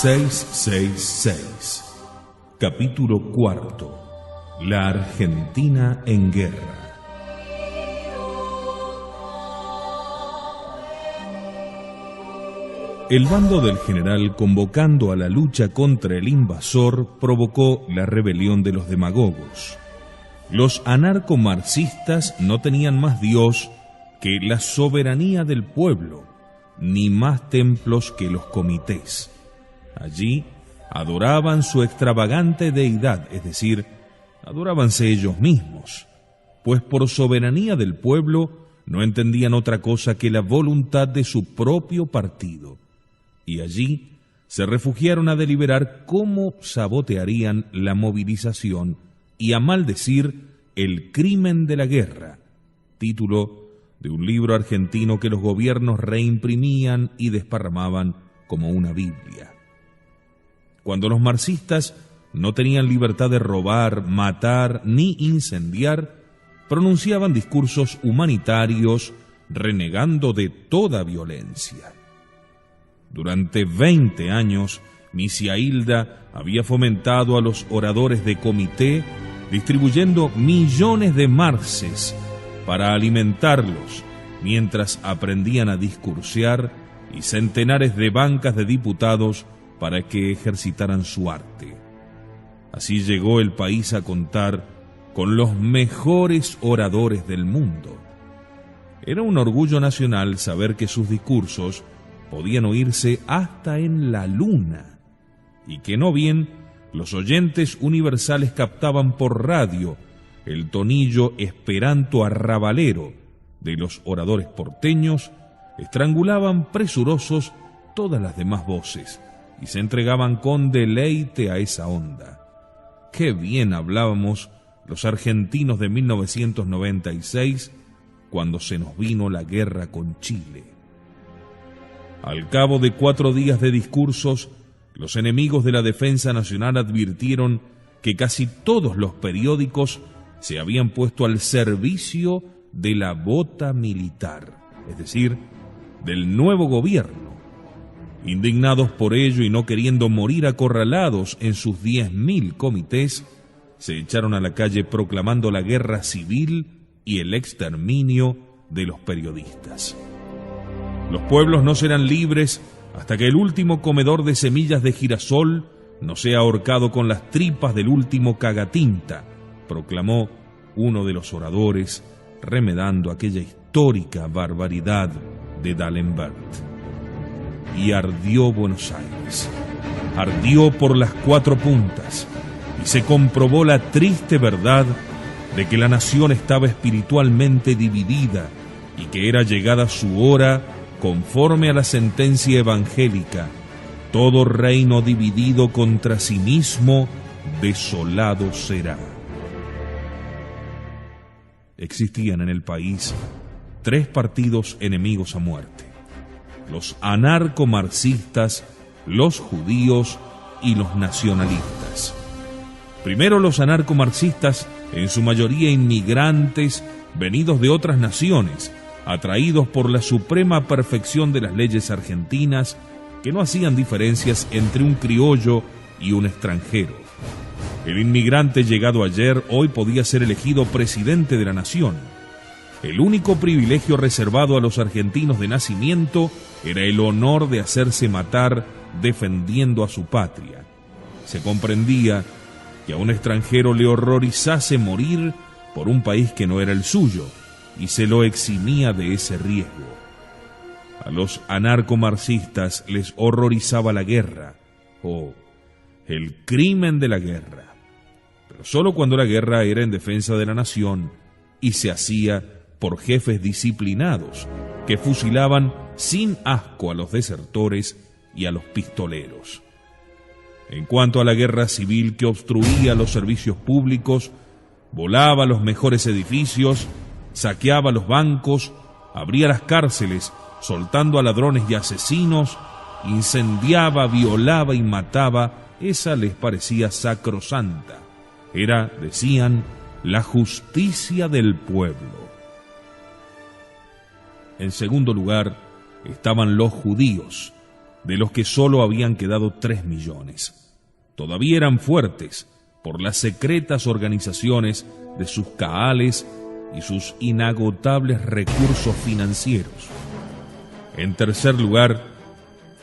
...666... Capítulo 4... La Argentina en guerra. El bando del general, convocando a la lucha contra el invasor, provocó la rebelión de los demagogos. Los anarcomarxistas no tenían más Dios que la soberanía del pueblo, ni más templos que los comités. Allí adoraban su extravagante deidad, es decir, adorábanse ellos mismos, pues por soberanía del pueblo no entendían otra cosa que la voluntad de su propio partido, y allí se refugiaron a deliberar cómo sabotearían la movilización y a maldecir el crimen de la guerra, título de un libro argentino que los gobiernos reimprimían y desparramaban como una Biblia. Cuando los marxistas no tenían libertad de robar, matar ni incendiar, pronunciaban discursos humanitarios renegando de toda violencia. Durante 20 años, Misia Hilda había fomentado a los oradores de comité, distribuyendo millones de marxes para alimentarlos, mientras aprendían a discursear, y centenares de bancas de diputados para que ejercitaran su arte. Así llegó el país a contar con los mejores oradores del mundo. Era un orgullo nacional saber que sus discursos podían oírse hasta en la luna, y que no bien los oyentes universales captaban por radio el tonillo esperanto arrabalero de los oradores porteños, estrangulaban presurosos todas las demás voces y se entregaban con deleite a esa onda. Qué bien hablábamos los argentinos de 1996 cuando se nos vino la guerra con Chile. Al cabo de 4 días de discursos, los enemigos de la defensa nacional advirtieron que casi todos los periódicos se habían puesto al servicio de la bota militar, es decir, del nuevo gobierno. Indignados por ello y no queriendo morir acorralados en sus 10.000 comités, se echaron a la calle proclamando la guerra civil y el exterminio de los periodistas. Los pueblos no serán libres hasta que el último comedor de semillas de girasol no sea ahorcado con las tripas del último cagatinta, proclamó uno de los oradores, remedando aquella histórica barbaridad de D'Alembert. Y ardió Buenos Aires, ardió por las 4 puntas, y se comprobó la triste verdad de que la nación estaba espiritualmente dividida y que era llegada su hora, conforme a la sentencia evangélica: todo reino dividido contra sí mismo, desolado será. Existían en el país 3 partidos enemigos a muerte: los anarcomarxistas, los judíos y los nacionalistas. Primero los anarcomarxistas, en su mayoría inmigrantes venidos de otras naciones, atraídos por la suprema perfección de las leyes argentinas, que no hacían diferencias entre un criollo y un extranjero. El inmigrante llegado ayer hoy podía ser elegido presidente de la nación. El único privilegio reservado a los argentinos de nacimiento era el honor de hacerse matar defendiendo a su patria. Se comprendía que a un extranjero le horrorizase morir por un país que no era el suyo, y se lo eximía de ese riesgo. A los anarcomarxistas les horrorizaba la guerra, o el crimen de la guerra, pero solo cuando la guerra era en defensa de la nación y se hacía por jefes disciplinados que fusilaban sin asco a los desertores y a los pistoleros. En cuanto a la guerra civil que obstruía los servicios públicos, volaba los mejores edificios, saqueaba los bancos, abría las cárceles soltando a ladrones y asesinos, incendiaba, violaba y mataba, esa les parecía sacrosanta. Era, decían, la justicia del pueblo. En segundo lugar, estaban los judíos, de los que solo habían quedado 3 millones. Todavía eran fuertes por las secretas organizaciones de sus caales y sus inagotables recursos financieros. En tercer lugar,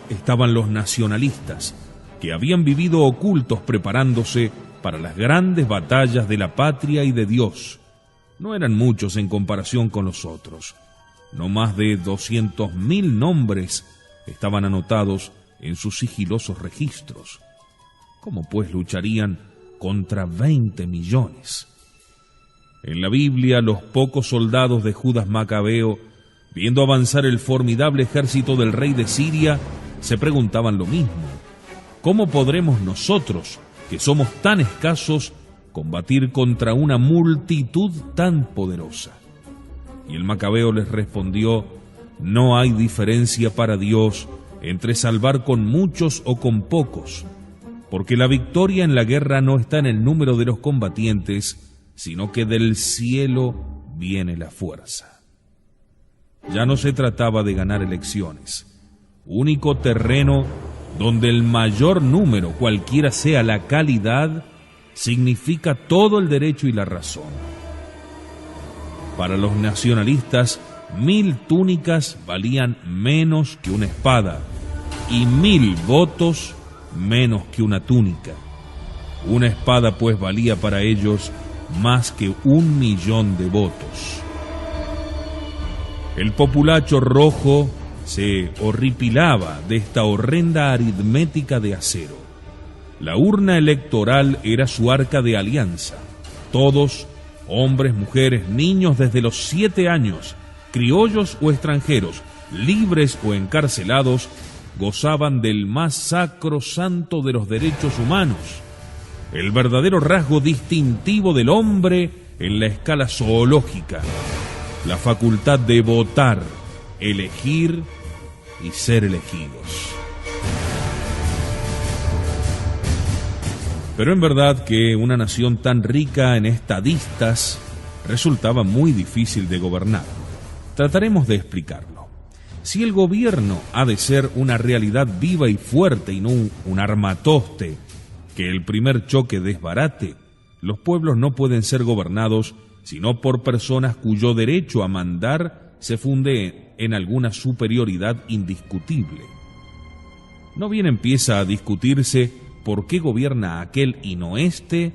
estaban los nacionalistas, que habían vivido ocultos preparándose para las grandes batallas de la patria y de Dios. No eran muchos en comparación con los otros. No más de 200.000 nombres estaban anotados en sus sigilosos registros. ¿Cómo pues lucharían contra 20 millones? En la Biblia, los pocos soldados de Judas Macabeo, viendo avanzar el formidable ejército del rey de Siria, se preguntaban lo mismo: ¿cómo podremos nosotros, que somos tan escasos, combatir contra una multitud tan poderosa? Y el Macabeo les respondió: no hay diferencia para Dios entre salvar con muchos o con pocos, porque la victoria en la guerra no está en el número de los combatientes, sino que del cielo viene la fuerza. Ya no se trataba de ganar elecciones, único terreno donde el mayor número, cualquiera sea la calidad, significa todo el derecho y la razón. Para los nacionalistas, 1000 túnicas valían menos que una espada y 1000 votos menos que una túnica. Una espada pues valía para ellos más que 1.000.000 de votos. El populacho rojo se horripilaba de esta horrenda aritmética de acero. La urna electoral era su arca de alianza. Todos, hombres, mujeres, niños desde los 7 años, criollos o extranjeros, libres o encarcelados, gozaban del más sacrosanto de los derechos humanos, el verdadero rasgo distintivo del hombre en la escala zoológica, la facultad de votar, elegir y ser elegidos. Pero en verdad que una nación tan rica en estadistas resultaba muy difícil de gobernar. Trataremos de explicarlo. Si el gobierno ha de ser una realidad viva y fuerte y no un armatoste que el primer choque desbarate, los pueblos no pueden ser gobernados sino por personas cuyo derecho a mandar se funde en alguna superioridad indiscutible. No bien empieza a discutirse por qué gobierna aquel y no éste,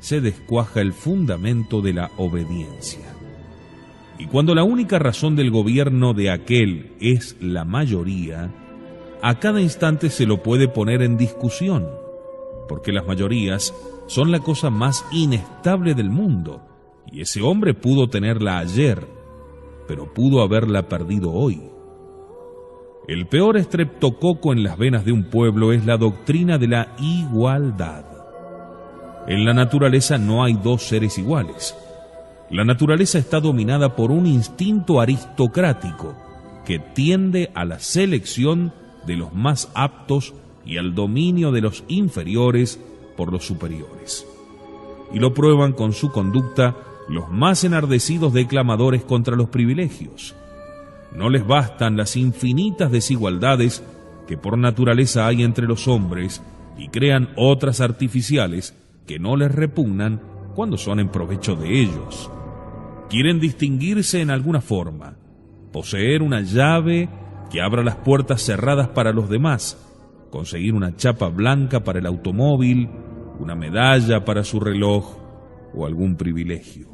se descuaja el fundamento de la obediencia. Y cuando la única razón del gobierno de aquel es la mayoría, a cada instante se lo puede poner en discusión, porque las mayorías son la cosa más inestable del mundo, y ese hombre pudo tenerla ayer, pero pudo haberla perdido hoy. El peor estreptococo en las venas de un pueblo es la doctrina de la igualdad. En la naturaleza no hay dos seres iguales. La naturaleza está dominada por un instinto aristocrático que tiende a la selección de los más aptos y al dominio de los inferiores por los superiores. Y lo prueban con su conducta los más enardecidos declamadores contra los privilegios. No les bastan las infinitas desigualdades que por naturaleza hay entre los hombres y crean otras artificiales que no les repugnan cuando son en provecho de ellos. Quieren distinguirse en alguna forma, poseer una llave que abra las puertas cerradas para los demás, conseguir una chapa blanca para el automóvil, una medalla para su reloj o algún privilegio.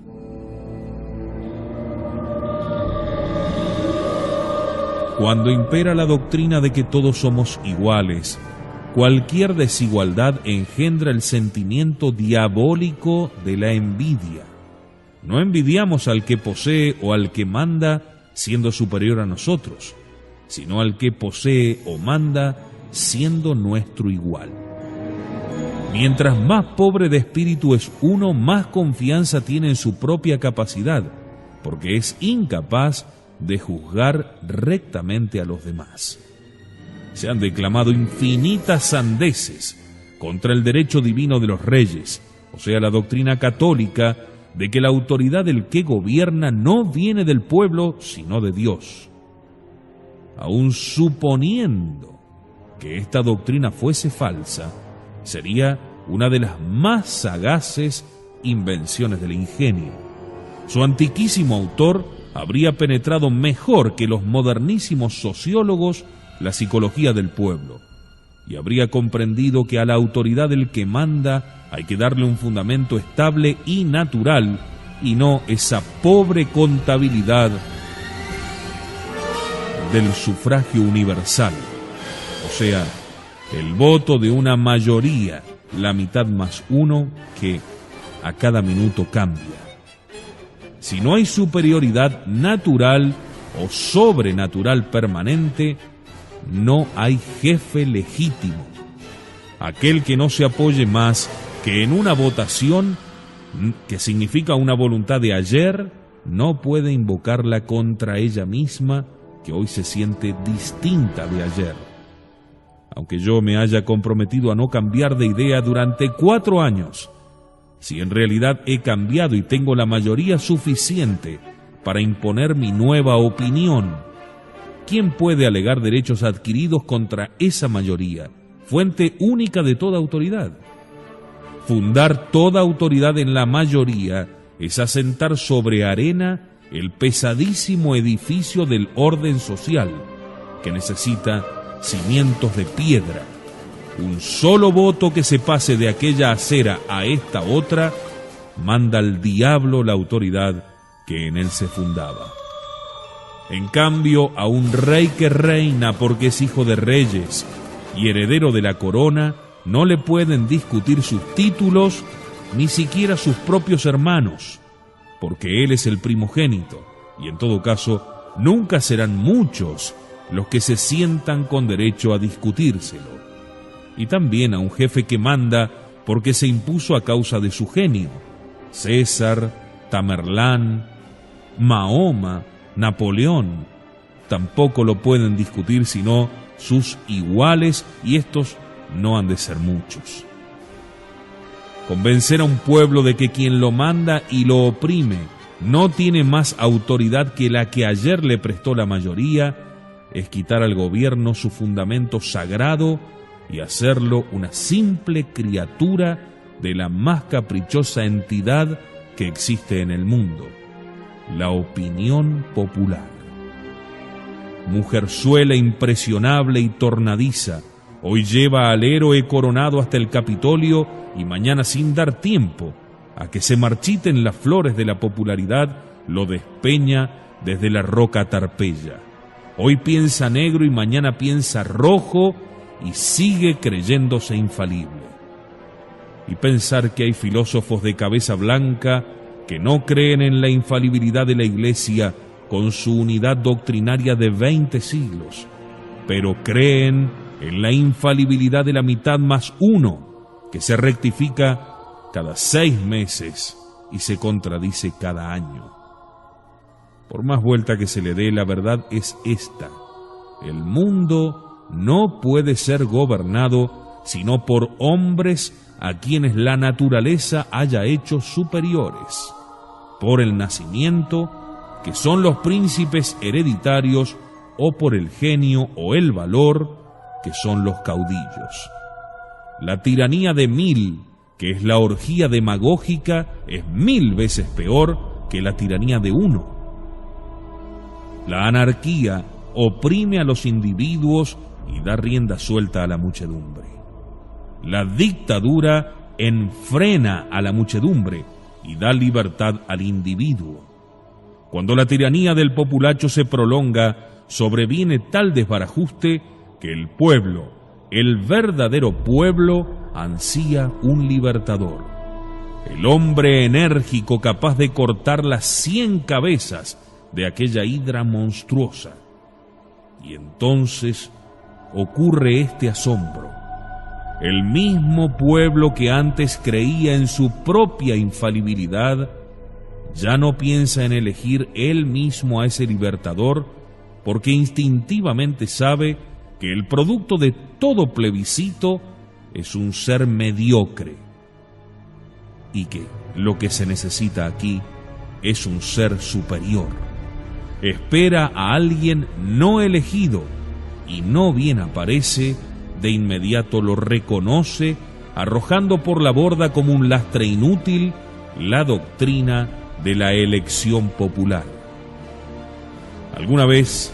Cuando impera la doctrina de que todos somos iguales, cualquier desigualdad engendra el sentimiento diabólico de la envidia. No envidiamos al que posee o al que manda siendo superior a nosotros, sino al que posee o manda siendo nuestro igual. Mientras más pobre de espíritu es uno, más confianza tiene en su propia capacidad, porque es incapaz de juzgar rectamente a los demás. Se han declamado infinitas sandeces contra el derecho divino de los reyes, o sea, la doctrina católica de que la autoridad del que gobierna no viene del pueblo, sino de Dios. Aun suponiendo que esta doctrina fuese falsa, sería una de las más sagaces invenciones del ingenio. Su antiquísimo autor habría penetrado mejor que los modernísimos sociólogos la psicología del pueblo, y habría comprendido que a la autoridad del que manda hay que darle un fundamento estable y natural, y no esa pobre contabilidad del sufragio universal, o sea, el voto de una mayoría, la mitad más uno, que a cada minuto cambia. Si no hay superioridad natural o sobrenatural permanente, no hay jefe legítimo. Aquel que no se apoye más que en una votación, que significa una voluntad de ayer, no puede invocarla contra ella misma, que hoy se siente distinta de ayer. Aunque yo me haya comprometido a no cambiar de idea durante 4 años, si en realidad he cambiado y tengo la mayoría suficiente para imponer mi nueva opinión, ¿quién puede alegar derechos adquiridos contra esa mayoría, fuente única de toda autoridad? Fundar toda autoridad en la mayoría es asentar sobre arena el pesadísimo edificio del orden social, que necesita cimientos de piedra. Un solo voto que se pase de aquella acera a esta otra, manda al diablo la autoridad que en él se fundaba. En cambio, a un rey que reina porque es hijo de reyes y heredero de la corona, no le pueden discutir sus títulos, ni siquiera sus propios hermanos, porque él es el primogénito, y en todo caso, nunca serán muchos los que se sientan con derecho a discutírselo. Y también a un jefe que manda porque se impuso a causa de su genio. César, Tamerlán, Mahoma, Napoleón, tampoco lo pueden discutir sino sus iguales, y estos no han de ser muchos. Convencer a un pueblo de que quien lo manda y lo oprime no tiene más autoridad que la que ayer le prestó la mayoría es quitar al gobierno su fundamento sagrado y hacerlo una simple criatura de la más caprichosa entidad que existe en el mundo, la opinión popular. Mujerzuela impresionable y tornadiza, hoy lleva al héroe coronado hasta el Capitolio y mañana, sin dar tiempo a que se marchiten las flores de la popularidad, lo despeña desde la roca Tarpeya. Hoy piensa negro y mañana piensa rojo y sigue creyéndose infalible. Y pensar que hay filósofos de cabeza blanca que no creen en la infalibilidad de la Iglesia con su unidad doctrinaria de 20 siglos, pero creen en la infalibilidad de la mitad más uno, que se rectifica cada 6 meses y se contradice cada año. Por más vuelta que se le dé, la verdad es esta: el mundo no puede ser gobernado sino por hombres a quienes la naturaleza haya hecho superiores, por el nacimiento, que son los príncipes hereditarios, o por el genio o el valor, que son los caudillos. La tiranía de 1000, que es la orgía demagógica, es 1000 veces peor que la tiranía de 1. La anarquía oprime a los individuos y da rienda suelta a la muchedumbre. La dictadura enfrena a la muchedumbre y da libertad al individuo. Cuando la tiranía del populacho se prolonga, sobreviene tal desbarajuste que el pueblo, el verdadero pueblo, ansía un libertador. El hombre enérgico capaz de cortar las 100 cabezas de aquella hidra monstruosa. Y entonces ocurre este asombro. El mismo pueblo que antes creía en su propia infalibilidad, ya no piensa en elegir él mismo a ese libertador, porque instintivamente sabe que el producto de todo plebiscito es un ser mediocre, y que lo que se necesita aquí es un ser superior. Espera a alguien no elegido, y no bien aparece, de inmediato lo reconoce, arrojando por la borda como un lastre inútil la doctrina de la elección popular. Alguna vez,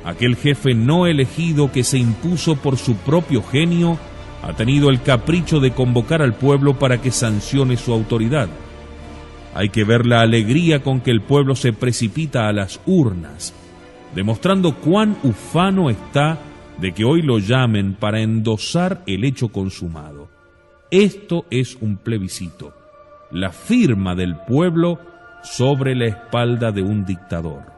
aquel jefe no elegido que se impuso por su propio genio ha tenido el capricho de convocar al pueblo para que sancione su autoridad. Hay que ver la alegría con que el pueblo se precipita a las urnas, demostrando cuán ufano está de que hoy lo llamen para endosar el hecho consumado. Esto es un plebiscito, la firma del pueblo sobre la espalda de un dictador.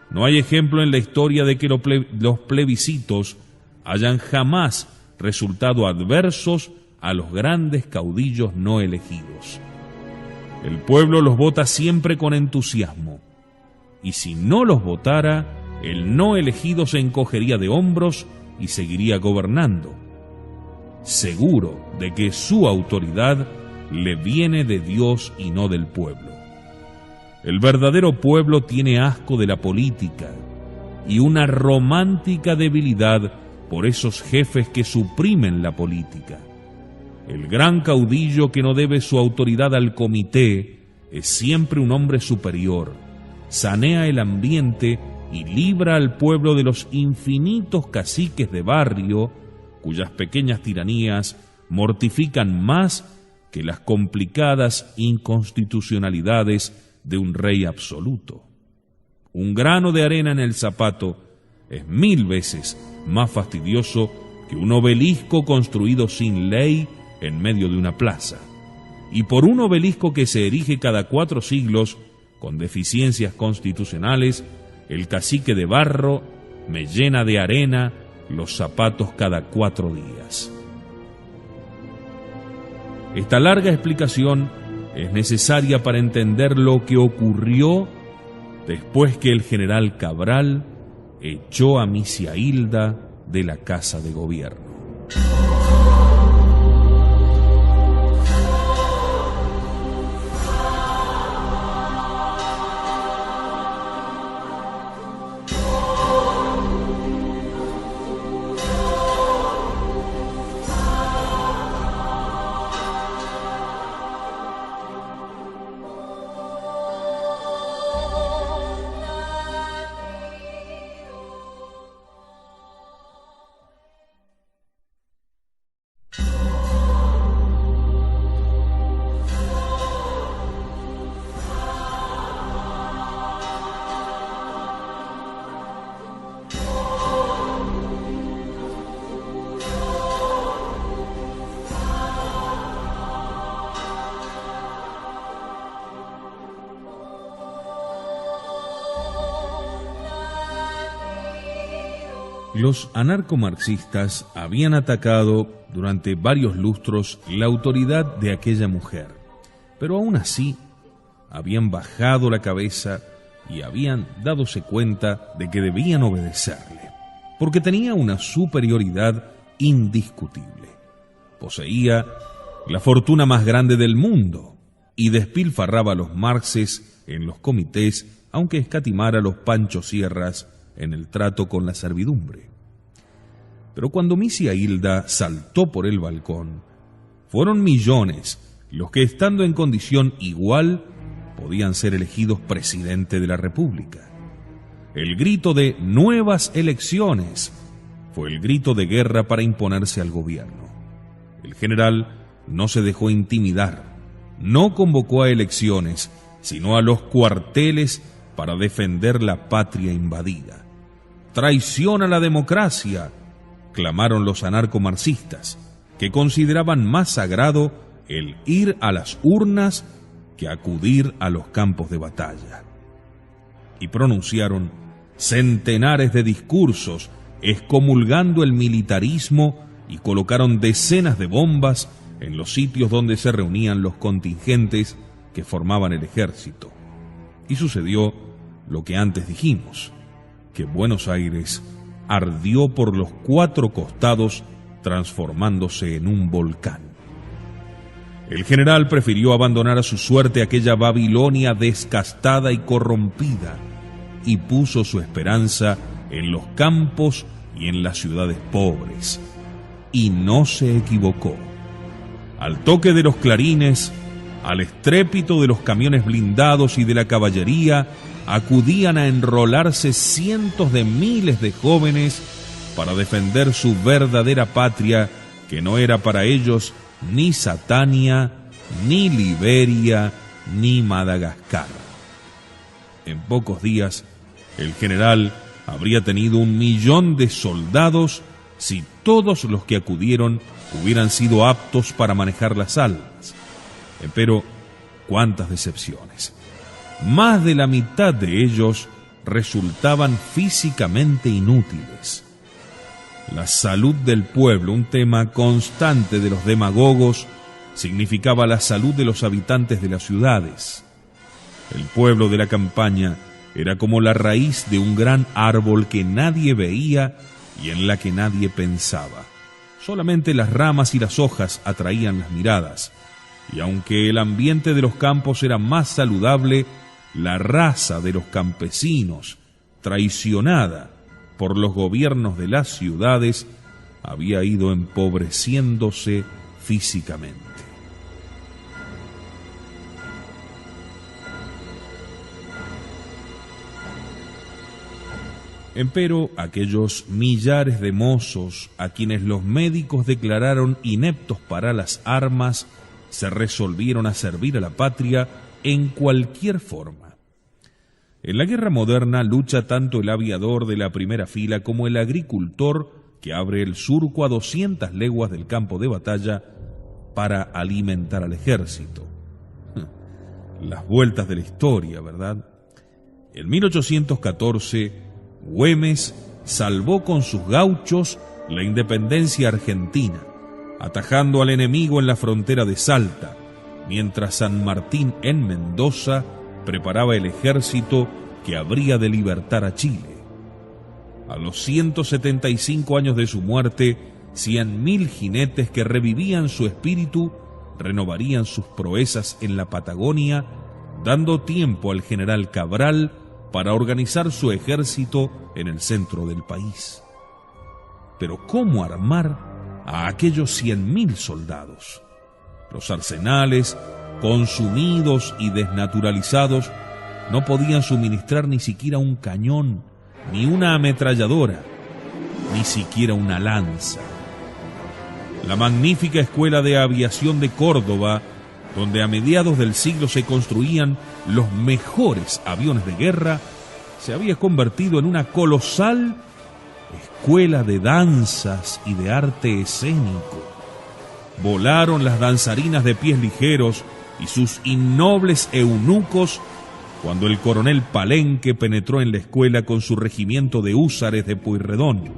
No hay ejemplo en la historia de que los plebiscitos hayan jamás resultado adversos a los grandes caudillos no elegidos. El pueblo los vota siempre con entusiasmo, y si no los votara, el no elegido se encogería de hombros y seguiría gobernando, seguro de que su autoridad le viene de Dios y no del pueblo. El verdadero pueblo tiene asco de la política y una romántica debilidad por esos jefes que suprimen la política. El gran caudillo que no debe su autoridad al comité es siempre un hombre superior, sanea el ambiente y libra al pueblo de los infinitos caciques de barrio, cuyas pequeñas tiranías mortifican más que las complicadas inconstitucionalidades de un rey absoluto. Un grano de arena en el zapato es 1000 veces más fastidioso que un obelisco construido sin ley en medio de una plaza. Y por un obelisco que se erige cada 4 siglos, con deficiencias constitucionales, el cacique de barro me llena de arena los zapatos cada 4 días. Esta larga explicación es necesaria para entender lo que ocurrió después que el general Cabral echó a Misia Hilda de la Casa de Gobierno. Los anarcomarxistas habían atacado durante varios lustros la autoridad de aquella mujer, pero aún así habían bajado la cabeza y habían dádose cuenta de que debían obedecerle, porque tenía una superioridad indiscutible. Poseía la fortuna más grande del mundo y despilfarraba los marxes en los comités, aunque escatimara los Pancho Sierras en el trato con la servidumbre. Pero cuando Misia Hilda saltó por el balcón, fueron millones los que, estando en condición igual, podían ser elegidos presidente de la República. El grito de nuevas elecciones fue el grito de guerra para imponerse al gobierno. El general no se dejó intimidar, no convocó a elecciones, sino a los cuarteles para defender la patria invadida. «¡Traición a la democracia!», clamaron los anarcomarxistas, que consideraban más sagrado el ir a las urnas que acudir a los campos de batalla. Y pronunciaron centenares de discursos excomulgando el militarismo y colocaron decenas de bombas en los sitios donde se reunían los contingentes que formaban el ejército. Y sucedió lo que antes dijimos, que Buenos Aires ardió por los 4 costados, transformándose en un volcán. El general prefirió abandonar a su suerte aquella Babilonia descastada y corrompida, y puso su esperanza en los campos y en las ciudades pobres. Y no se equivocó. Al toque de los clarines, al estrépito de los camiones blindados y de la caballería, acudían a enrolarse cientos de miles de jóvenes para defender su verdadera patria, que no era para ellos ni Satania, ni Liberia, ni Madagascar. En pocos días, el general habría tenido 1 millón de soldados si todos los que acudieron hubieran sido aptos para manejar las armas. Pero, cuántas decepciones. Más de la mitad de ellos resultaban físicamente inútiles. La salud del pueblo, un tema constante de los demagogos, significaba la salud de los habitantes de las ciudades. El pueblo de la campaña era como la raíz de un gran árbol que nadie veía y en la que nadie pensaba. Solamente las ramas y las hojas atraían las miradas, y aunque el ambiente de los campos era más saludable, la raza de los campesinos, traicionada por los gobiernos de las ciudades, había ido empobreciéndose físicamente. Empero aquellos millares de mozos a quienes los médicos declararon ineptos para las armas se resolvieron a servir a la patria en cualquier forma. En la guerra moderna lucha tanto el aviador de la primera fila como el agricultor que abre el surco a 200 leguas del campo de batalla para alimentar al ejército. Las vueltas de la historia, ¿verdad? En 1814, Güemes salvó con sus gauchos la independencia argentina, atajando al enemigo en la frontera de Salta, mientras San Martín en Mendoza preparaba el ejército que habría de libertar a Chile. A los 175 años de su muerte, 100.000 jinetes que revivían su espíritu renovarían sus proezas en la Patagonia, dando tiempo al general Cabral para organizar su ejército en el centro del país. Pero ¿cómo armar a aquellos 100.000 soldados? Los arsenales, consumidos y desnaturalizados, no podían suministrar ni siquiera un cañón, ni una ametralladora, ni siquiera una lanza. La magnífica Escuela de Aviación de Córdoba, donde a mediados del siglo se construían los mejores aviones de guerra, se había convertido en una colosal escuela de danzas y de arte escénico. Volaron las danzarinas de pies ligeros y sus innobles eunucos cuando el coronel Palenque penetró en la escuela con su regimiento de húsares de Pueyrredón,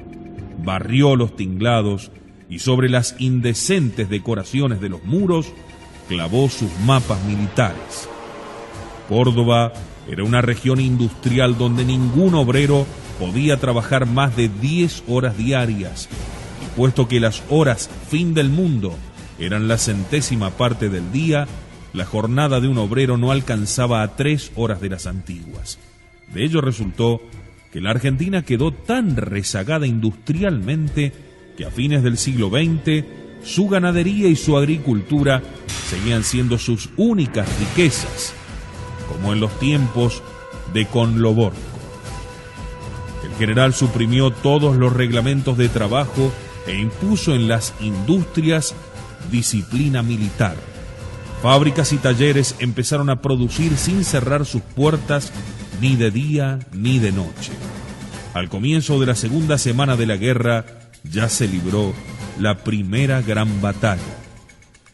barrió los tinglados y sobre las indecentes decoraciones de los muros clavó sus mapas militares. Córdoba era una región industrial donde ningún obrero podía trabajar más de 10 horas diarias, y puesto que las horas fin del mundo eran la 100ª parte del día, la jornada de un obrero no alcanzaba a 3 horas de las antiguas. De ello resultó que la Argentina quedó tan rezagada industrialmente que a fines del siglo XX su ganadería y su agricultura seguían siendo sus únicas riquezas, como en los tiempos de Conloborco. El general suprimió todos los reglamentos de trabajo e impuso en las industrias disciplina militar. Fábricas y talleres empezaron a producir sin cerrar sus puertas ni de día ni de noche. Al comienzo de la segunda semana de la guerra ya se libró la primera gran batalla.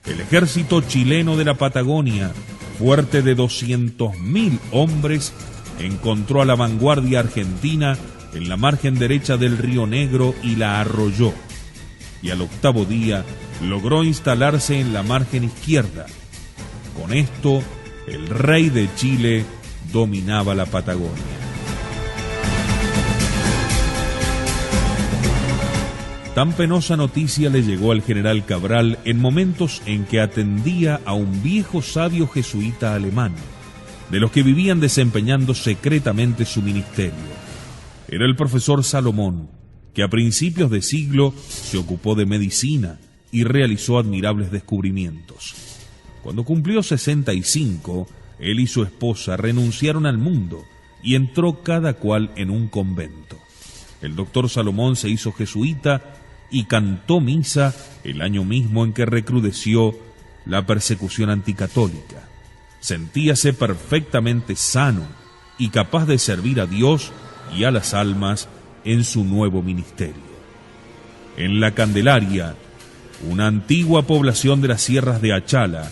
El ejército chileno de la Patagonia, fuerte de 200.000 hombres, encontró a la vanguardia argentina en la margen derecha del Río Negro y la arrolló. Y al 8º día logró instalarse en la margen izquierda. Con esto el rey de Chile dominaba la Patagonia. Tan penosa noticia le llegó al general Cabral en momentos en que atendía a un viejo sabio jesuita alemán, de los que vivían desempeñando secretamente su ministerio. Era el profesor Salomón, que a principios de siglo se ocupó de medicina y realizó admirables descubrimientos. Cuando cumplió 65, él y su esposa renunciaron al mundo y entró cada cual en un convento. El doctor Salomón se hizo jesuita y cantó misa el año mismo en que recrudeció la persecución anticatólica. Sentíase perfectamente sano y capaz de servir a Dios y a las almas en su nuevo ministerio. En La Candelaria, una antigua población de las sierras de Achala,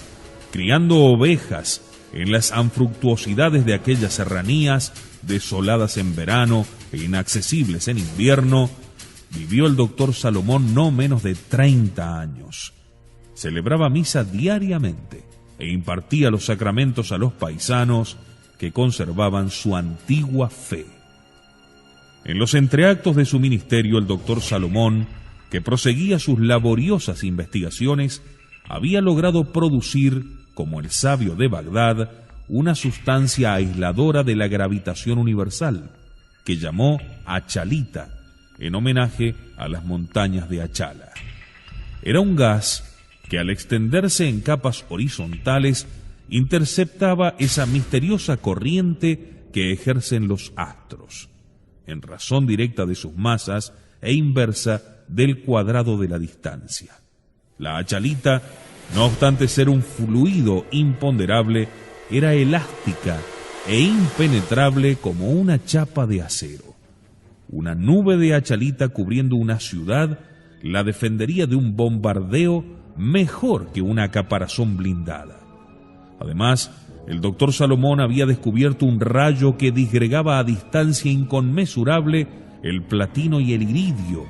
criando ovejas en las anfructuosidades de aquellas serranías, desoladas en verano e inaccesibles en invierno, vivió el doctor Salomón no menos de 30 años. Celebraba misa diariamente e impartía los sacramentos a los paisanos que conservaban su antigua fe. En los entreactos de su ministerio, el doctor Salomón, que proseguía sus laboriosas investigaciones, había logrado producir, como el sabio de Bagdad, una sustancia aisladora de la gravitación universal, que llamó achalita, en homenaje a las montañas de Achala. Era un gas que, al extenderse en capas horizontales, interceptaba esa misteriosa corriente que ejercen los astros, en razón directa de sus masas e inversa del cuadrado de la distancia. La achalita, no obstante ser un fluido imponderable, era elástica e impenetrable como una chapa de acero. Una nube de achalita cubriendo una ciudad la defendería de un bombardeo mejor que una caparazón blindada. Además, el doctor Salomón había descubierto un rayo que disgregaba a distancia inconmensurable el platino y el iridio,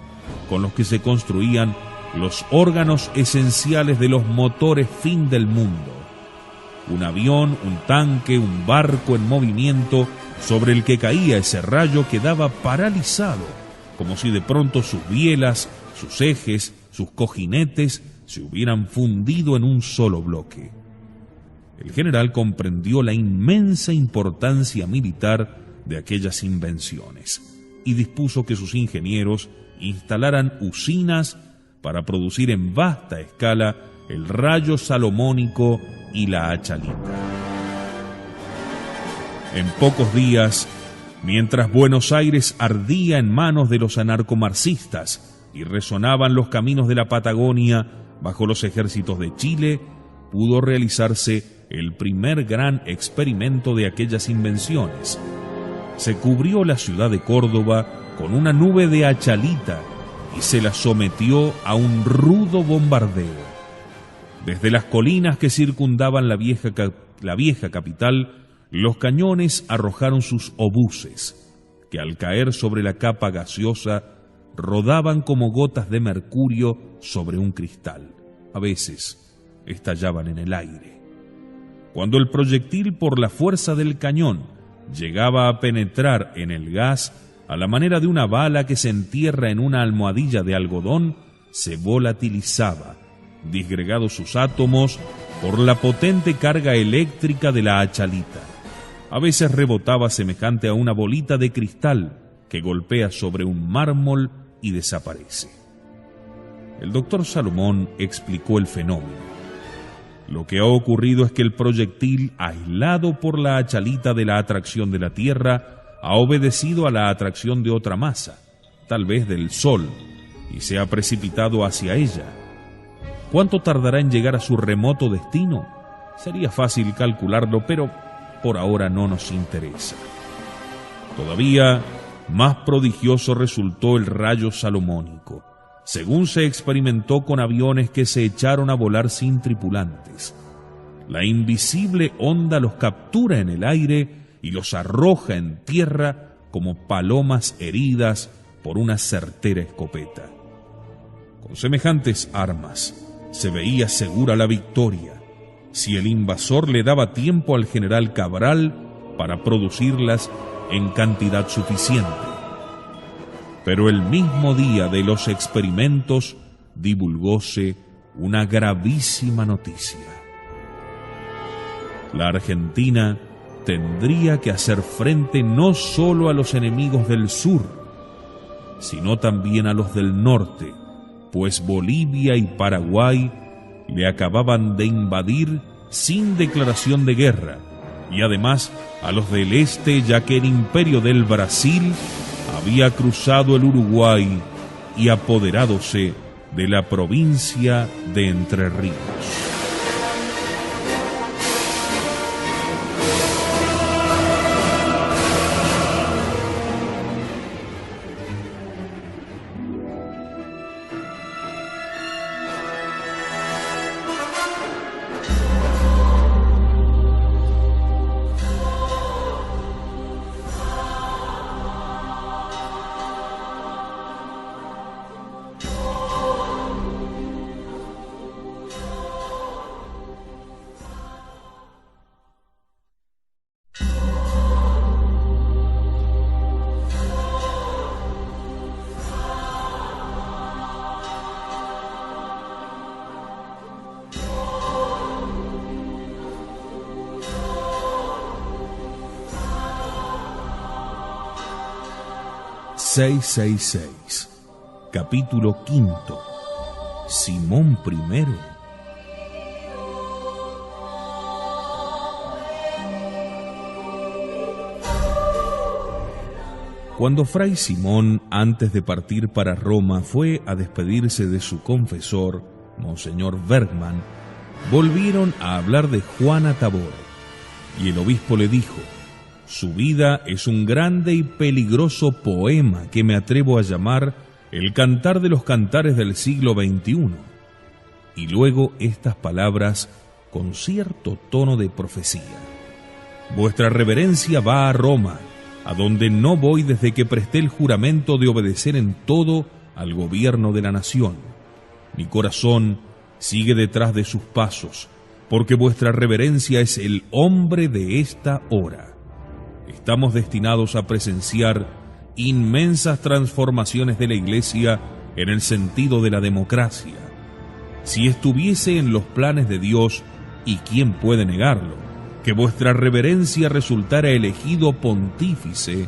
con los que se construían los órganos esenciales de los motores fin del mundo. Un avión, un tanque, un barco en movimiento sobre el que caía ese rayo quedaba paralizado, como si de pronto sus bielas, sus ejes, sus cojinetes se hubieran fundido en un solo bloque. El general comprendió la inmensa importancia militar de aquellas invenciones y dispuso que sus ingenieros instalaran usinas para producir en vasta escala el rayo salomónico y la achalita. En pocos días, mientras Buenos Aires ardía en manos de los anarcomarxistas y resonaban los caminos de la Patagonia bajo los ejércitos de Chile, pudo realizarse el primer gran experimento de aquellas invenciones. Se cubrió la ciudad de Córdoba con una nube de achalita y se la sometió a un rudo bombardeo. Desde las colinas que circundaban la vieja capital, los cañones arrojaron sus obuses, que al caer sobre la capa gaseosa rodaban como gotas de mercurio sobre un cristal. A veces estallaban en el aire. Cuando el proyectil, por la fuerza del cañón, llegaba a penetrar en el gas, a la manera de una bala que se entierra en una almohadilla de algodón, se volatilizaba, disgregados sus átomos por la potente carga eléctrica de la achalita. A veces rebotaba semejante a una bolita de cristal que golpea sobre un mármol y desaparece. El doctor Salomón explicó el fenómeno. Lo que ha ocurrido es que el proyectil, aislado por la achalita de la atracción de la Tierra, ha obedecido a la atracción de otra masa, tal vez del Sol, y se ha precipitado hacia ella. ¿Cuánto tardará en llegar a su remoto destino? Sería fácil calcularlo, pero por ahora no nos interesa. Todavía más prodigioso resultó el rayo salomónico, según se experimentó con aviones que se echaron a volar sin tripulantes. La invisible onda los captura en el aire y los arroja en tierra como palomas heridas por una certera escopeta. Con semejantes armas se veía segura la victoria. si el invasor le daba tiempo al general Cabral para producirlas en cantidad suficiente. Pero el mismo día de los experimentos divulgóse una gravísima noticia. La Argentina tendría que hacer frente no solo a los enemigos del sur, sino también a los del norte, pues Bolivia y Paraguay le acababan de invadir sin declaración de guerra, y además a los del este, ya que el imperio del Brasil había cruzado el Uruguay y apoderádose de la provincia de Entre Ríos. ...666... Capítulo 5. Simón I. Cuando Fray Simón, antes de partir para Roma, fue a despedirse de su confesor, Monseñor Bergman, volvieron a hablar de Juana Tabor, y el obispo le dijo: su vida es un grande y peligroso poema que me atrevo a llamar el cantar de los cantares del siglo XXI. Y luego estas palabras con cierto tono de profecía: vuestra reverencia va a Roma, a donde no voy desde que presté el juramento de obedecer en todo al gobierno de la nación. Mi corazón sigue detrás de sus pasos, porque vuestra reverencia es el hombre de esta hora. Estamos destinados a presenciar inmensas transformaciones de la Iglesia en el sentido de la democracia. Si estuviese en los planes de Dios, ¿y quién puede negarlo?, que vuestra reverencia resultara elegido pontífice,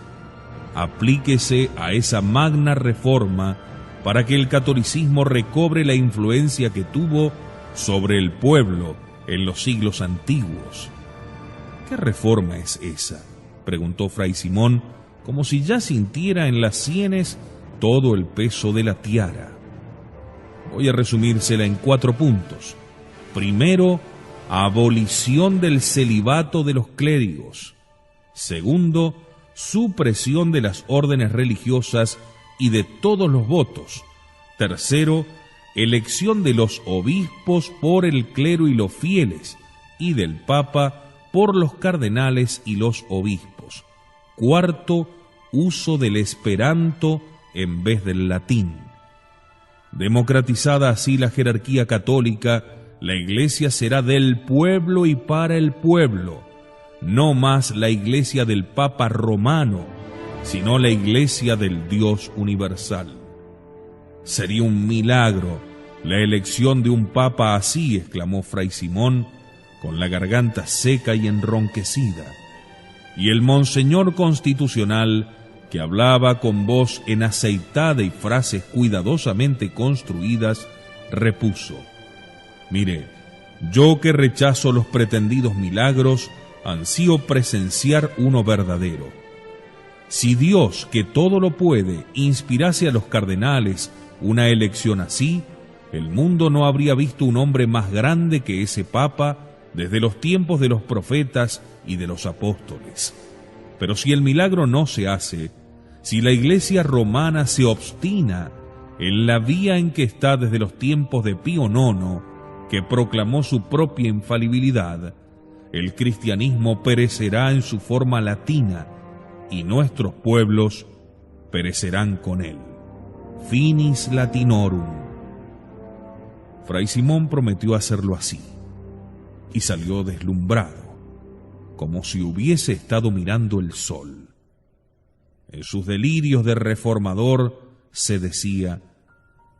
aplíquese a esa magna reforma para que el catolicismo recobre la influencia que tuvo sobre el pueblo en los siglos antiguos. ¿Qué reforma es esa?, preguntó Fray Simón, como si ya sintiera en las sienes todo el peso de la tiara. Voy a resumírsela en 4 puntos. Primero, abolición del celibato de los clérigos. Segundo, supresión de las órdenes religiosas y de todos los votos. Tercero, elección de los obispos por el clero y los fieles, y del Papa por los cardenales y los obispos. Cuarto, uso del esperanto en vez del latín. Democratizada así la jerarquía católica, la Iglesia será del pueblo y para el pueblo, no más la Iglesia del Papa romano, sino la Iglesia del Dios universal. Sería un milagro la elección de un Papa así, exclamó Fray Simón, con la garganta seca y enronquecida. Y el monseñor constitucional, que hablaba con voz enaceitada y frases cuidadosamente construidas, repuso: mire, yo que rechazo los pretendidos milagros, ansío presenciar uno verdadero. Si Dios, que todo lo puede, inspirase a los cardenales una elección así, el mundo no habría visto un hombre más grande que ese Papa desde los tiempos de los profetas y de los apóstoles. Pero si el milagro no se hace, si la Iglesia romana se obstina en la vía en que está desde los tiempos de Pío IX, que proclamó su propia infalibilidad, el cristianismo perecerá en su forma latina y nuestros pueblos perecerán con él. Finis Latinorum. Fray Simón prometió hacerlo así. y salió deslumbrado, como si hubiese estado mirando el sol. En sus delirios de reformador se decía: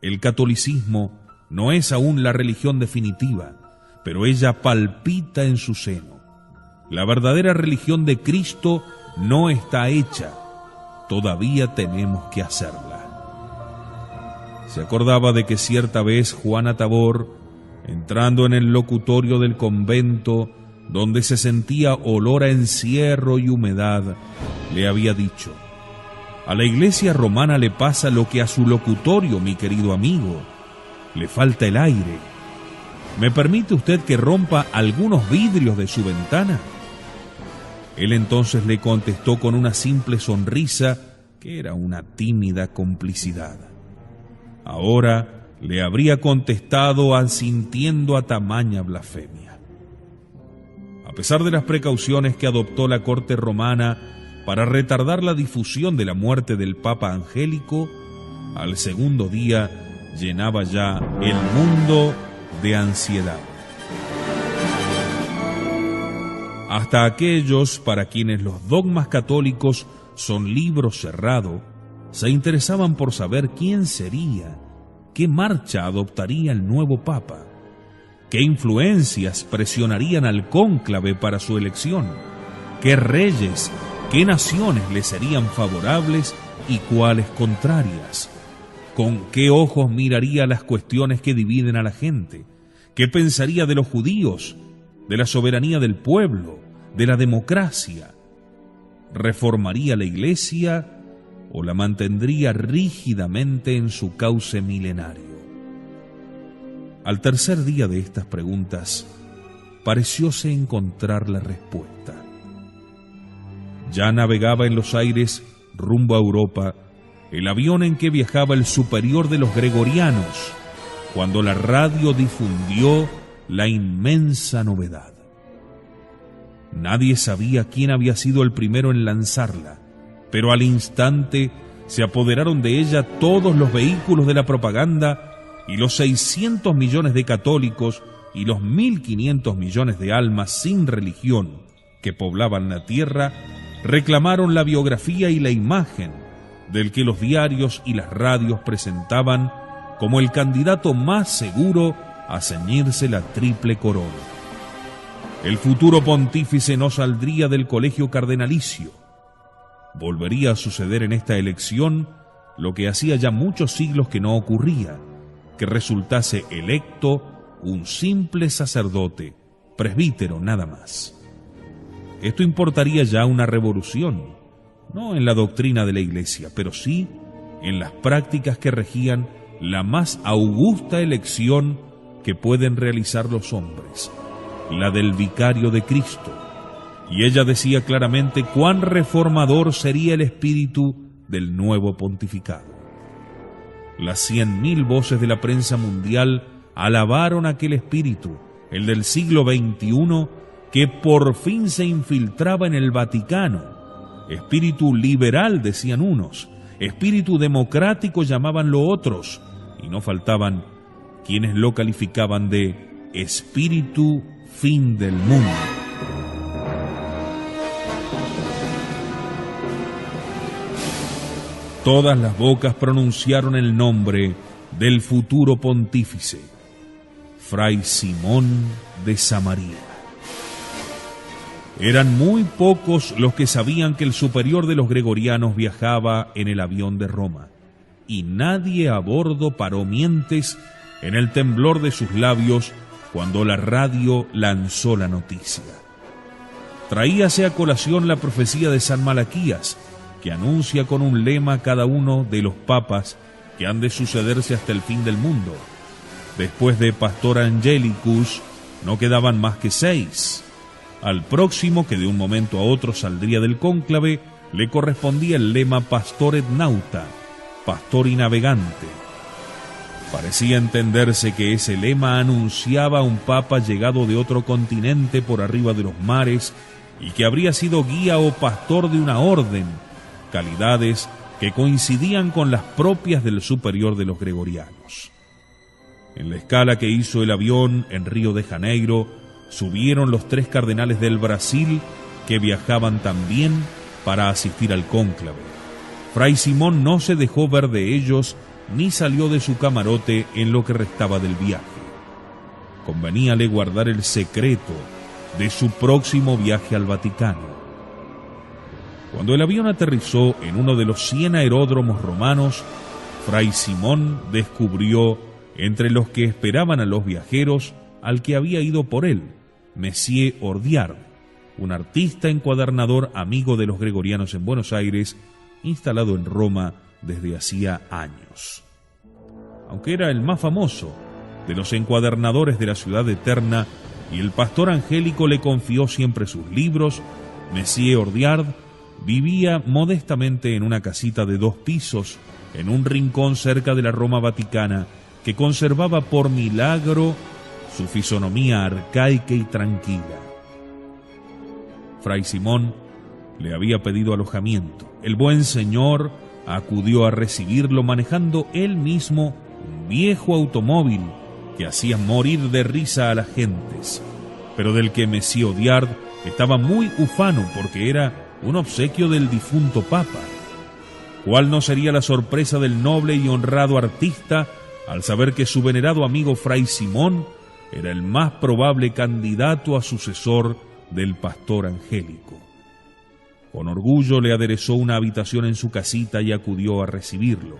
el catolicismo no es aún la religión definitiva, pero ella palpita en su seno. La verdadera religión de Cristo no está hecha, todavía tenemos que hacerla. Se acordaba de que cierta vez Juana Tabor, entrando en el locutorio del convento, donde se sentía olor a encierro y humedad, le había dicho: a la iglesia romana le pasa lo que a su locutorio, mi querido amigo, le falta el aire. ¿Me permite usted que rompa algunos vidrios de su ventana? Él entonces le contestó con una simple sonrisa que era una tímida complicidad. Ahora le habría contestado asintiendo a tamaña blasfemia. A pesar de las precauciones que adoptó la corte romana para retardar la difusión de la muerte del Papa Angélico, al segundo día llenaba ya el mundo de ansiedad. Hasta aquellos para quienes los dogmas católicos son libro cerrado, se interesaban por saber quién sería, qué marcha adoptaría el nuevo Papa, qué influencias presionarían al cónclave para su elección, qué reyes, qué naciones le serían favorables y cuáles contrarias, con qué ojos miraría las cuestiones que dividen a la gente, qué pensaría de los judíos, de la soberanía del pueblo, de la democracia. ¿Reformaría la Iglesia o la mantendría rígidamente en su cauce milenario? Al tercer día de estas preguntas, parecióse encontrar la respuesta. Ya navegaba en los aires rumbo a Europa el avión en que viajaba el superior de los gregorianos, cuando la radio difundió la inmensa novedad. Nadie sabía quién había sido el primero en lanzarla, pero al instante se apoderaron de ella todos los vehículos de la propaganda y los 600 millones de católicos y los 1.500 millones de almas sin religión que poblaban la tierra reclamaron la biografía y la imagen del que los diarios y las radios presentaban como el candidato más seguro a ceñirse la triple corona. El futuro pontífice no saldría del colegio cardenalicio. Volvería a suceder en esta elección lo que hacía ya muchos siglos que no ocurría, que resultase electo un simple sacerdote, presbítero nada más. Esto importaría ya una revolución, no en la doctrina de la Iglesia, pero sí en las prácticas que regían la más augusta elección que pueden realizar los hombres, la del vicario de Cristo. Y ella decía claramente cuán reformador sería el espíritu del nuevo pontificado. Las 100.000 voces de la prensa mundial alabaron aquel espíritu, el del siglo XXI, que por fin se infiltraba en el Vaticano. Espíritu liberal, decían unos, espíritu democrático llamaban lo otros, y no faltaban quienes lo calificaban de espíritu fin del mundo. Todas las bocas pronunciaron el nombre del futuro pontífice, Fray Simón de Samaria. Eran muy pocos los que sabían que el superior de los gregorianos viajaba en el avión de Roma, y nadie a bordo paró mientes en el temblor de sus labios cuando la radio lanzó la noticia. Traíase a colación la profecía de San Malaquías, que anuncia con un lema cada uno de los papas que han de sucederse hasta el fin del mundo. Después de Pastor Angelicus, no quedaban más que 6. Al próximo, que de un momento a otro saldría del cónclave, le correspondía el lema Pastor et Nauta, pastor y navegante. Parecía entenderse que ese lema anunciaba a un papa llegado de otro continente por arriba de los mares y que habría sido guía o pastor de una orden, calidades que coincidían con las propias del superior de los gregorianos. En la escala que hizo el avión en Río de Janeiro, subieron los 3 cardenales del Brasil, que viajaban también para asistir al cónclave. Fray Simón no se dejó ver de ellos, ni salió de su camarote en lo que restaba del viaje. Conveníale guardar el secreto de su próximo viaje al Vaticano. Cuando el avión aterrizó en uno de los 100 aeródromos romanos, Fray Simón descubrió entre los que esperaban a los viajeros al que había ido por él, Messier Ordiard, un artista encuadernador amigo de los gregorianos en Buenos Aires, instalado en Roma desde hacía años. Aunque era el más famoso de los encuadernadores de la ciudad eterna y el pastor angélico le confió siempre sus libros, Messier Ordiard vivía modestamente en una casita de 2 pisos en un rincón cerca de la Roma Vaticana que conservaba por milagro su fisonomía arcaica y tranquila. Fray Simón le había pedido alojamiento. El buen señor acudió a recibirlo manejando él mismo un viejo automóvil que hacía morir de risa a las gentes, pero del que Messier Ordiard estaba muy ufano porque era un obsequio del difunto Papa. ¿Cuál no sería la sorpresa del noble y honrado artista al saber que su venerado amigo Fray Simón era el más probable candidato a sucesor del pastor angélico? Con orgullo le aderezó una habitación en su casita y acudió a recibirlo.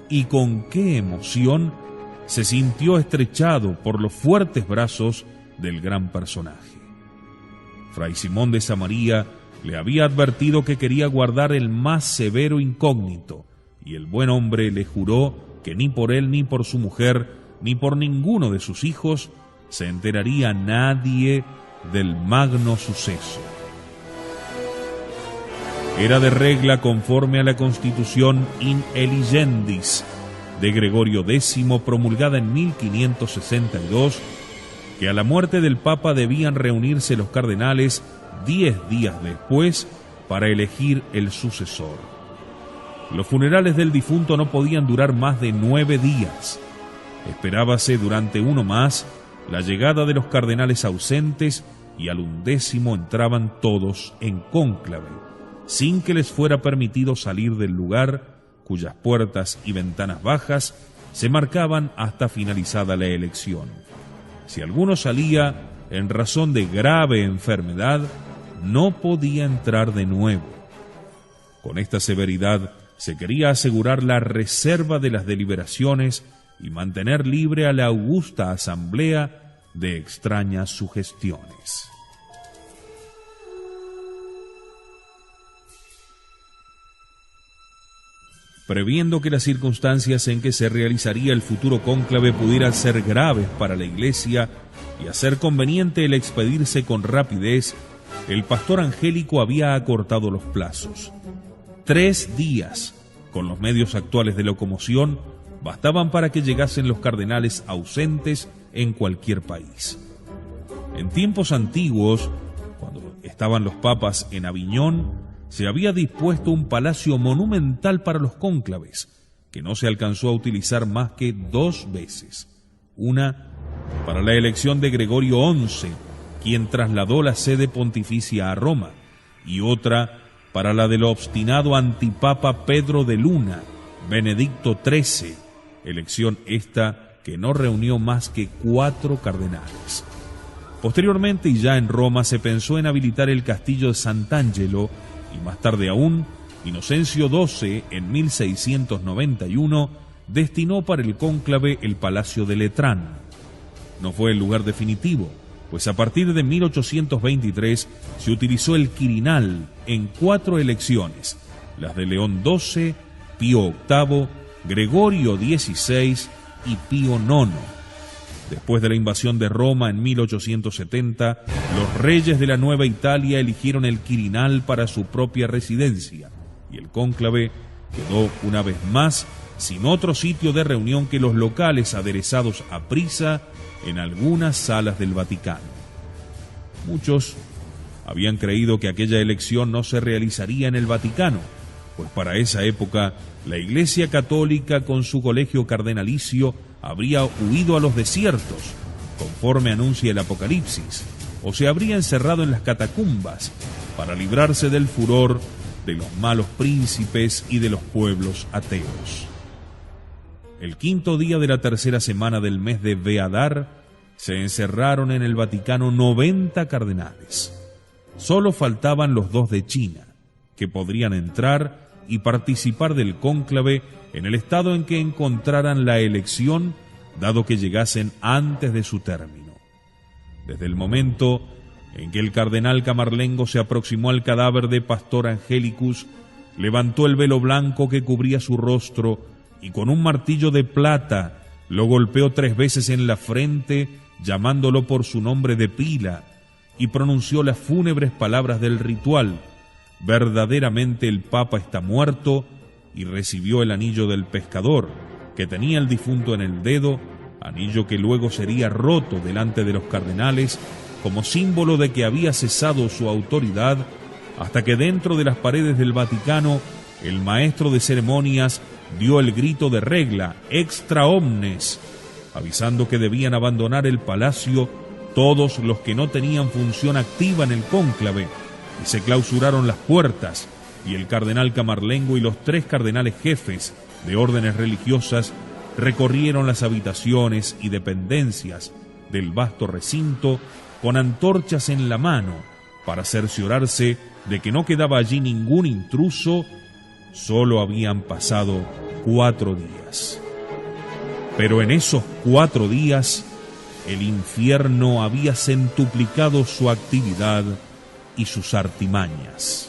Y con qué emoción se sintió estrechado por los fuertes brazos del gran personaje. Fray Simón de Samaría le había advertido que quería guardar el más severo incógnito, y el buen hombre le juró que ni por él, ni por su mujer, ni por ninguno de sus hijos se enteraría nadie del magno suceso. Era de regla, conforme a la Constitución In Eligendis de Gregorio X, promulgada en 1562, que a la muerte del Papa debían reunirse los cardenales 10 días después para elegir el sucesor. Los funerales del difunto no podían durar más de 9 días. Esperábase durante uno más la llegada de los cardenales ausentes y al 11º entraban todos en cónclave, sin que les fuera permitido salir del lugar, cuyas puertas y ventanas bajas se marcaban hasta finalizada la elección. Si alguno salía en razón de grave enfermedad, no podía entrar de nuevo. Con esta severidad se quería asegurar la reserva de las deliberaciones y mantener libre a la augusta asamblea de extrañas sugestiones. Previendo que las circunstancias en que se realizaría el futuro cónclave pudieran ser graves para la Iglesia y hacer conveniente el expedirse con rapidez, el pastor angélico había acortado los plazos. 3 días, con los medios actuales de locomoción, bastaban para que llegasen los cardenales ausentes en cualquier país. En tiempos antiguos, cuando estaban los papas en Aviñón, se había dispuesto un palacio monumental para los cónclaves, que no se alcanzó a utilizar más que 2 veces. Una para la elección de Gregorio XI, quien trasladó la sede pontificia a Roma, y otra para la del obstinado antipapa Pedro de Luna, Benedicto XIII, elección esta que no reunió más que 4 cardenales. Posteriormente, y ya en Roma, se pensó en habilitar el castillo de Sant'Angelo, y más tarde aún, Inocencio XII, en 1691, destinó para el cónclave el Palacio de Letrán. No fue el lugar definitivo, pues a partir de 1823 se utilizó el Quirinal en 4 elecciones, las de León XII, Pío VIII, Gregorio XVI y Pío IX. Después de la invasión de Roma en 1870, los reyes de la Nueva Italia eligieron el Quirinal para su propia residencia, y el cónclave quedó una vez más sin otro sitio de reunión que los locales aderezados a prisa en algunas salas del Vaticano. Muchos habían creído que aquella elección no se realizaría en el Vaticano, pues para esa época la Iglesia Católica con su colegio cardenalicio habría huido a los desiertos, conforme anuncia el Apocalipsis, o se habría encerrado en las catacumbas para librarse del furor de los malos príncipes y de los pueblos ateos. El quinto día de la tercera semana del mes de Beadar se encerraron en el Vaticano 90 cardenales. Solo faltaban los 2 de China, que podrían entrar y participar del cónclave en el estado en que encontraran la elección, dado que llegasen antes de su término. Desde el momento en que el cardenal Camarlengo se aproximó al cadáver de Pastor Angelicus, levantó el velo blanco que cubría su rostro y con un martillo de plata lo golpeó 3 veces en la frente, llamándolo por su nombre de pila, y pronunció las fúnebres palabras del ritual: verdaderamente el Papa está muerto, y recibió el anillo del pescador, que tenía el difunto en el dedo, anillo que luego sería roto delante de los cardenales, como símbolo de que había cesado su autoridad, hasta que dentro de las paredes del Vaticano, el maestro de ceremonias dio el grito de regla, extra omnes, avisando que debían abandonar el palacio todos los que no tenían función activa en el cónclave, y se clausuraron las puertas, y el cardenal Camarlengo y los 3 cardenales jefes de órdenes religiosas recorrieron las habitaciones y dependencias del vasto recinto con antorchas en la mano para cerciorarse de que no quedaba allí ningún intruso. Solo habían pasado 4 días. Pero en esos 4 días, el infierno había centuplicado su actividad y sus artimañas.